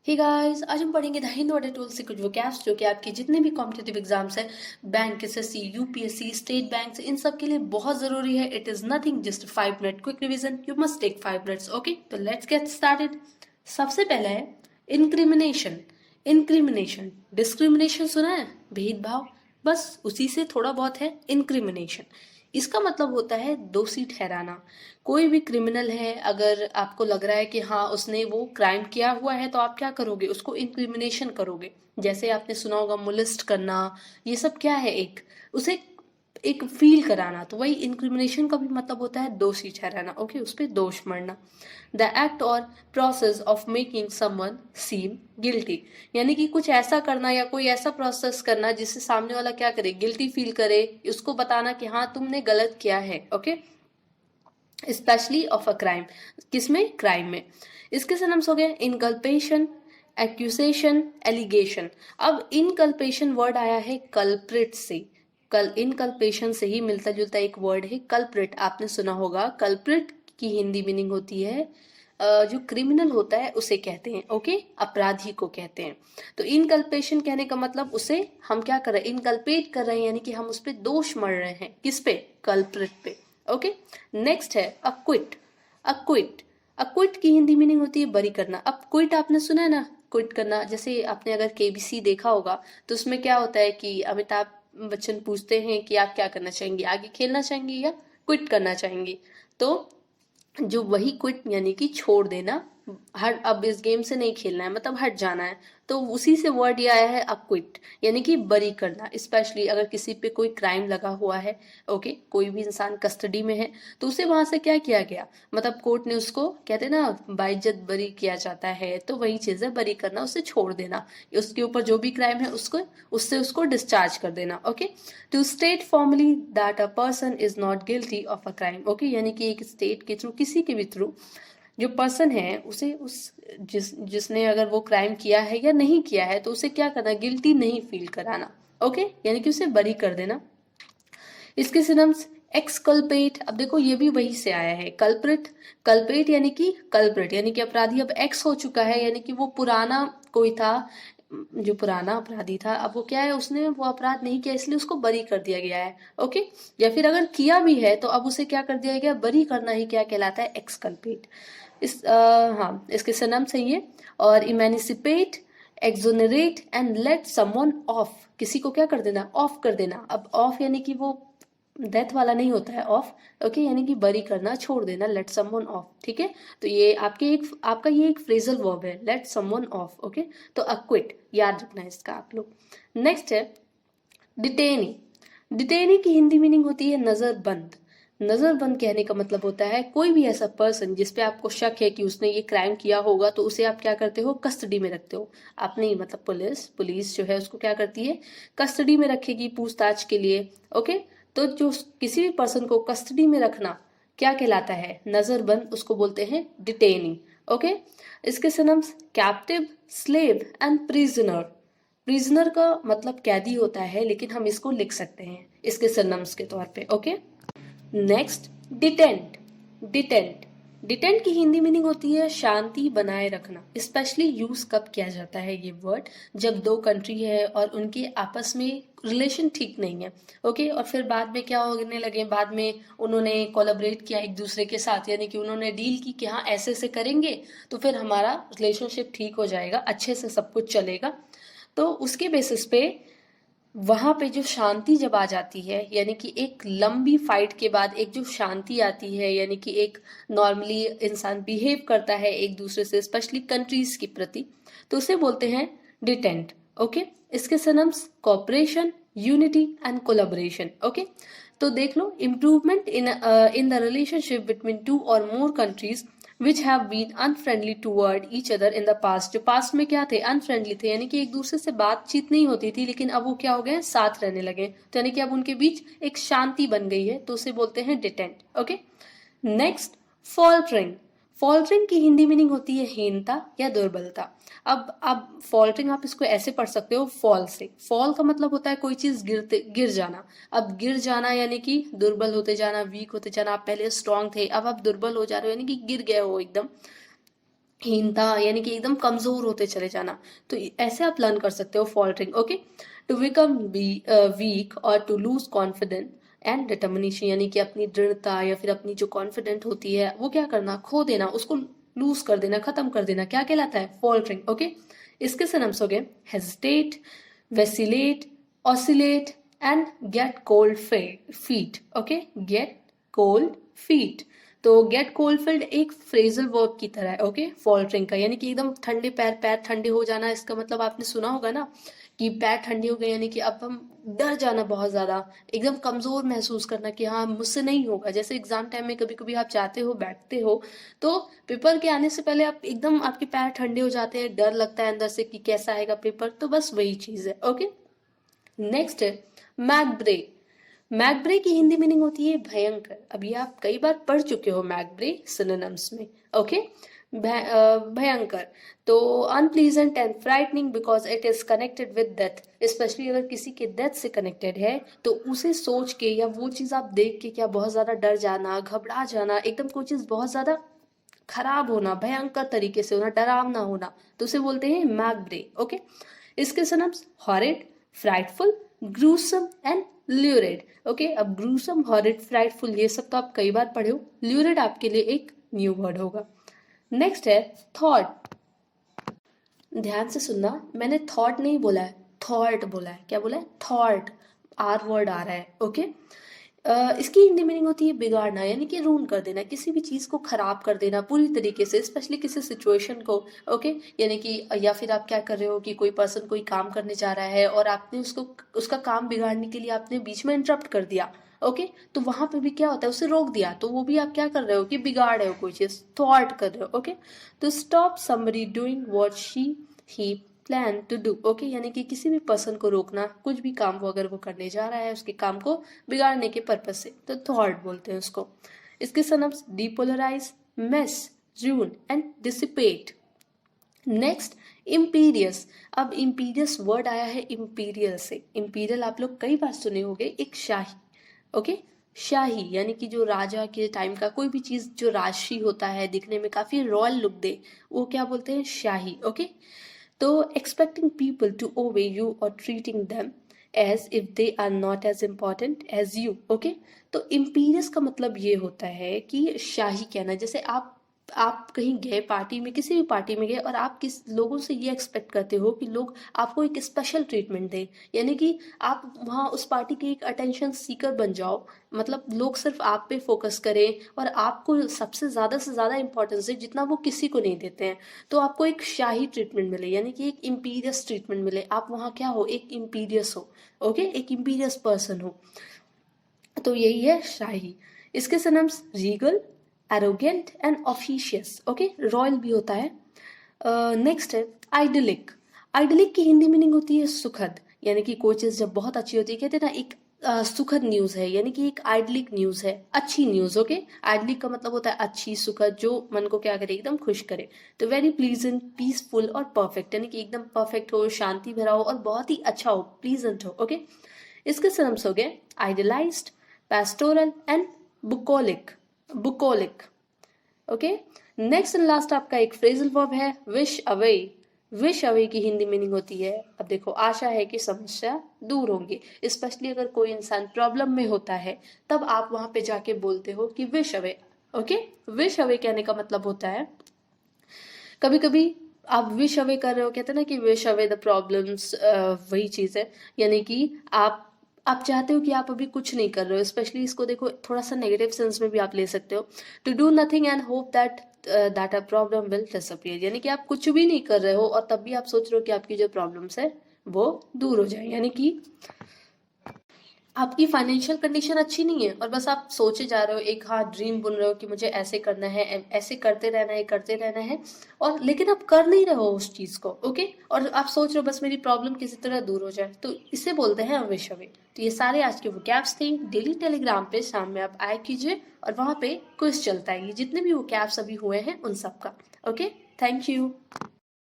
Hey guys, आज हम पढ़ेंगे द हिंद ऑडियो टूल से कुछ वोकैब्स जो कि आपके जितने भी कॉम्पिटिटिव एग्जाम्स हैं, bank, SSC, UPSC, state bank, इन सब के लिए बहुत जरूरी है। It is nothing just 5 minute quick revision. You must take 5 minutes. Okay, तो लेट्स गेट स्टार्टेड। सबसे पहला है इंक्रिमिनेशन। इंक्रिमिनेशन, डिस्क्रिमिनेशन सुना है, भेदभाव, बस उसी से थोड़ा बहुत है इंक्रिमिनेशन। इसका मतलब होता है दोषी ठहराना। कोई भी क्रिमिनल है, अगर आपको लग रहा है कि हाँ उसने वो क्राइम किया हुआ है, तो आप क्या करोगे, उसको इंक्रिमिनेशन करोगे। जैसे आपने सुना होगा मोलिस्ट करना, ये सब क्या है, एक उसे एक फील कराना। तो वही इंक्रिमिनेशन का भी मतलब होता है दोषी ठहराना। ओके, उस पर दोष मढ़ना। द एक्ट और process of making someone seem guilty, यानी कि कुछ ऐसा करना या कोई ऐसा प्रोसेस करना जिससे सामने वाला क्या करे, गिल्टी फील करे, उसको बताना कि हाँ तुमने गलत किया है। Okay, specially of a crime, किसमें, क्राइम में। इसके सिनम्स हो गए इनकल्पेशन, एक्यूसेशन, एलिगेशन। अब इनकल्पेशन वर्ड आया है कल्प्रिट से। कल इनकल्पेशन से ही मिलता जुलता एक वर्ड है कल्प्रिट। आपने सुना होगा कल्प्रिट की हिंदी मीनिंग होती है जो क्रिमिनल होता है उसे कहते हैं। ओके, अपराधी को कहते हैं। तो इनकल्पेशन कहने का मतलब उसे हम क्या कर रहे हैं, इनकल्पेट कर रहे हैं, यानी कि हम उस पर दोष मढ़ रहे हैं। किस पे, कल्प्रिट पे। ओके, नेक्स्ट है अक्विट। अक्विट, अक्विट की हिंदी मीनिंग होती है बरी करना। अब क्विट आपने सुना है ना, क्विट करना। जैसे आपने अगर केबीसी देखा होगा तो उसमें क्या होता है कि अमिताभ बच्चन पूछते हैं कि आप क्या करना चाहेंगे, आगे खेलना चाहेंगे या क्विट करना चाहेंगे। तो जो वही क्विट यानी कि छोड़ देना, हट, अब इस गेम से नहीं खेलना है, मतलब हट जाना है। तो उसी से वर्ड ये आया है अक्विट, यानी कि बरी करना। स्पेशली अगर किसी पे कोई क्राइम लगा हुआ है, ओके, कोई भी इंसान कस्टडी में है, तो उसे वहां से क्या किया गया, मतलब कोर्ट ने उसको, कहते ना, बाइज्जत बरी किया जाता है, तो वही चीज है बरी करना, उसे छोड़ देना। उसके ऊपर जो भी क्राइम है उसको, उससे उसको डिस्चार्ज कर देना। Okay, to state formally that a person is not guilty of a crime. Okay, यानी कि एक स्टेट के थ्रू, किसी के भी थ्रू, जो पर्सन है उसे उस जिसने अगर वो क्राइम किया है या नहीं किया है, तो उसे क्या करना, गिल्टी नहीं फील कराना। ओके, यानी कि उसे बरी कर देना। इसके सिनम्स एक्सकल्पेट। अब देखो ये भी वही से आया है कल्प्रिट। कल्पेट यानी कि कल्प्रिट, यानी कि अपराधी अब एक्स हो चुका है, यानी कि वो पुराना कोई था, जो पुराना अपराधी था, अब वो क्या है, उसने वो अपराध नहीं किया, इसलिए उसको बरी कर दिया गया है। ओके, या फिर अगर किया भी है तो अब उसे क्या कर दिया गया, बरी करना ही क्या कहलाता है, एक्सकल्पेट। हाँ, इसके सनम से ये। और emancipate, exonerate and let someone off, किसी को क्या कर देना, ऑफ कर देना। अब ऑफ यानी कि वो डेथ वाला नहीं होता है ऑफ। ओके, यानी कि बरी करना, छोड़ देना, लेट समवन ऑफ। ठीक है, तो ये आपका ये एक फ्रेजल वर्ब है, लेट समवन ऑफ। ओके, तो अक्विट याद रखना है इसका आप लोग। नेक्स्ट है डिटेनी। डिटेनी की हिंदी मीनिंग होती है नजरबंद। नजरबंद कहने का मतलब होता है कोई भी ऐसा पर्सन जिसपे आपको शक है कि उसने ये क्राइम किया होगा, तो उसे आप क्या करते हो, कस्टडी में रखते हो। आप नहीं, मतलब पुलिस जो है उसको क्या करती है, कस्टडी में रखेगी पूछताछ के लिए। ओके, तो जो किसी भी पर्सन को कस्टडी में रखना क्या कहलाता है, नजरबंद, उसको बोलते हैं डिटेनिंग। ओके, इसके synonyms captive, slave and prisoner. Prisoner का मतलब कैदी होता है, लेकिन हम इसको लिख सकते हैं इसके सरनम्स के तौर पे। Okay, next डिटेंट। डिटेंट, डिटेंट की हिंदी मीनिंग होती है शांति बनाए रखना। स्पेशली यूज कब किया जाता है ये वर्ड, जब दो कंट्री है और उनके आपस में रिलेशन ठीक नहीं है। ओके, और फिर बाद में क्या होने लगे, बाद में उन्होंने कोलैबोरेट किया एक दूसरे के साथ, यानी कि उन्होंने डील की कि हाँ ऐसे ऐसे करेंगे तो फिर हमारा रिलेशनशिप ठीक हो जाएगा, अच्छे से सब कुछ चलेगा। तो उसके बेसिस पे वहां पे जो शांति जब आ जाती है, यानी कि एक लंबी फाइट के बाद एक जो शांति आती है, यानी कि एक नॉर्मली इंसान बिहेव करता है एक दूसरे से, स्पेशली कंट्रीज के प्रति, तो उसे बोलते हैं डिटेंट। ओके, इसके synonyms cooperation, unity and collaboration. Okay, तो देख लो, improvement in the relationship between two or more countries which have been unfriendly toward each other in the past. जो पास्ट में क्या थे, अनफ्रेंडली थे, यानी कि एक दूसरे से बातचीत नहीं होती थी, लेकिन अब वो क्या हो गए, साथ रहने लगे, तो यानी कि अब उनके बीच एक शांति बन गई है, तो उसे बोलते हैं detente. Okay, next faltering. Faltering की हिंदी मीनिंग होती है हीनता या दुर्बलता। अब फॉल्टरिंग आप इसको ऐसे पढ़ सकते हो, फॉल से। फॉल का मतलब होता है कोई चीज गिर जाना। अब गिर जाना यानी कि दुर्बल होते जाना, वीक होते जाना। आप पहले स्ट्रांग थे, अब आप दुर्बल हो जा रहे हो, यानी कि गिर गए हो एकदम। हीनता यानी कि एकदम कमजोर होते चले जाना, तो ऐसे आप लर्न कर सकते हो faltering. Okay, to become weak और to lose confidence and determination, यानी कि अपनी दृढ़ता या फिर अपनी जो कॉन्फिडेंट होती है वो क्या करना, खो देना, उसको लूज कर देना, खत्म कर देना, क्या कहलाता है, फॉल्टरिंग। ओके, इसके सिनोनिम्स हो गए hesitate, vacillate, oscillate and get cold feet. Okay, get cold feet. तो गेट कोल्ड फील्ड एक फ्रेजल वर्ब की तरह है। ओके, फॉल्टरिंग का यानी कि एकदम ठंडे पैर, पैर ठंडे हो जाना, इसका मतलब आपने सुना होगा ना कि पैर ठंडे हो गए, यानी कि अब हम डर जाना बहुत ज्यादा, एकदम कमजोर महसूस करना कि हाँ मुझसे नहीं होगा। जैसे एग्जाम टाइम में कभी कभी आप जाते हो, बैठते हो, तो पेपर के आने से पहले आप एकदम आपके पैर ठंडे हो जाते हैं, डर लगता है अंदर से कि कैसा आएगा पेपर, तो बस वही चीज है। ओके, नेक्स्ट है मैकब्रे। मैकब्रे की हिंदी मीनिंग होती है भयंकर। अभी आप कई बार पढ़ चुके हो मैकब्रे सिनोनिम्स में। ओके, भयंकर, तो unpleasant and frightening because it is connected with death. Specially अगर किसी के डेथ से कनेक्टेड है तो उसे सोच के या वो चीज आप देख के क्या बहुत ज्यादा डर जाना, घबरा जाना, एकदम कोई चीज बहुत ज्यादा खराब होना, भयंकर तरीके से होना, डरावना होना, तो उसे बोलते हैं मैकब्रे। ओके, इसके synonyms horrid, frightful, gruesome and lurid. Okay, अब ग्रूसम, हॉरिड, फ्राइटफुल ये सब तो आप कई बार पढ़े हो, ल्यूरिड आपके लिए एक न्यू वर्ड होगा। नेक्स्ट है थॉट। ध्यान से सुनना, मैंने थॉट नहीं बोला है, थॉट बोला है। क्या बोला है, थॉट, आर वर्ड आ रहा है। ओके, इसकी हिंदी मीनिंग होती है बिगाड़ना, यानी कि रून कर देना, किसी भी चीज को खराब कर देना पूरी तरीके से, स्पेशली किसी सिचुएशन को। ओके, यानी कि या फिर आप क्या कर रहे हो कि कोई पर्सन कोई काम करने जा रहा है और आपने उसको, उसका काम बिगाड़ने के लिए आपने बीच में इंटरप्ट कर दिया। ओके, तो वहां पे भी क्या होता है, उसे रोक दिया, तो वो भी आप क्या कर रहे हो कि बिगाड़ रहे हो, कोई चीज थॉट कर रहे हो। ओके, तो stop somebody doing what he plan to do. Okay, यानी कि किसी भी पर्सन को रोकना, कुछ भी काम वो अगर वो करने जा रहा है उसके काम को बिगाड़ने के पर्पज से, तो थॉट बोलते हैं उसको। इसके synonyms depolarize, mess, ruin and dissipate. Next imperious. अब इम्पीरियस वर्ड आया है इंपीरियल से। इंपीरियल आप लोग कई बार सुने होंगे, एक शाही। ओके, शाही यानी कि जो राजा के टाइम का कोई भी चीज जो राजसी होता है, दिखने में काफी रॉयल लुक दे, वो क्या बोलते हैं, शाही। ओके, तो expecting people to obey you or treating them as if they are not as important as you। Okay, तो imperious का मतलब ये होता है कि शाही कहना। जैसे आप कहीं गए पार्टी में, किसी भी पार्टी में गए और आप किस लोगों से ये एक्सपेक्ट करते हो कि लोग आपको एक स्पेशल ट्रीटमेंट दें, यानी कि आप वहाँ उस पार्टी के एक अटेंशन सीकर बन जाओ, मतलब लोग सिर्फ आप पे फोकस करें और आपको सबसे ज्यादा से ज्यादा इंपॉर्टेंस दे जितना वो किसी को नहीं देते हैं, तो आपको एक शाही ट्रीटमेंट मिले, यानी कि एक इम्पीरियस ट्रीटमेंट मिले, आप वहाँ क्या हो, एक इम्पीरियस हो। ओके, एक इम्पीरियस पर्सन हो, तो यही है शाही। इसके synonyms regal, arrogant and officious. Okay, royal भी होता है। नेक्स्ट है आइडलिक। आइडलिक की हिंदी मीनिंग होती है सुखद, यानी कि कोई चीज जब बहुत अच्छी होती है, कहते हैं ना एक सुखद न्यूज है, यानी कि एक आइडलिक न्यूज है, अच्छी न्यूज। ओके, आइडलिक का मतलब होता है अच्छी, सुखद, जो मन को क्या करे, एकदम खुश करे। तो वेरी प्लीजेंट, पीसफुल और परफेक्ट, यानी कि एकदम परफेक्ट हो, शांति भरा हो और बहुत ही अच्छा हो, प्लीजेंट हो। ओके, इसके सिनोनिम्स हो गए idealized, pastoral and bucolic. Bucolic. Okay, next and last आपका एक फ्रेजल वर्ब है विश अवे। विश अवे की हिंदी मीनिंग होती है, अब देखो, आशा है कि समस्या दूर होंगी। स्पेशली अगर कोई इंसान प्रॉब्लम में होता है तब आप वहां पे जाके बोलते हो कि wish away. Okay, wish away कहने का मतलब होता है, कभी कभी आप विश अवे कर रहे हो, कहते हैं ना कि विश अवे द प्रॉब्लम्स, वही चीज है, यानी कि आप चाहते हो कि आप अभी कुछ नहीं कर रहे हो। स्पेशली इसको देखो थोड़ा सा नेगेटिव सेंस में भी आप ले सकते हो, to do nothing and hope that a problem will disappear, यानी कि आप कुछ भी नहीं कर रहे हो और तब भी आप सोच रहे हो कि आपकी जो प्रॉब्लम्स है वो दूर हो जाए, यानी कि आपकी फाइनेंशियल कंडीशन अच्छी नहीं है और बस आप सोचे जा रहे हो, एक हाँ ड्रीम बुन रहे हो कि मुझे ऐसे करना है, ऐसे करते रहना है, करते रहना है, और लेकिन आप कर नहीं रहे हो उस चीज को। ओके, और आप सोच रहे हो बस मेरी प्रॉब्लम किसी तरह दूर हो जाए, तो इसे बोलते हैं विश अवे। तो ये सारे आज के वो कैप्स थे। डेली टेलीग्राम पे शाम में आप आया कीजिए और वहां पे क्विज चलता है, ये जितने भी वो कैप्स अभी हुए हैं उन सब का। Okay, thank you.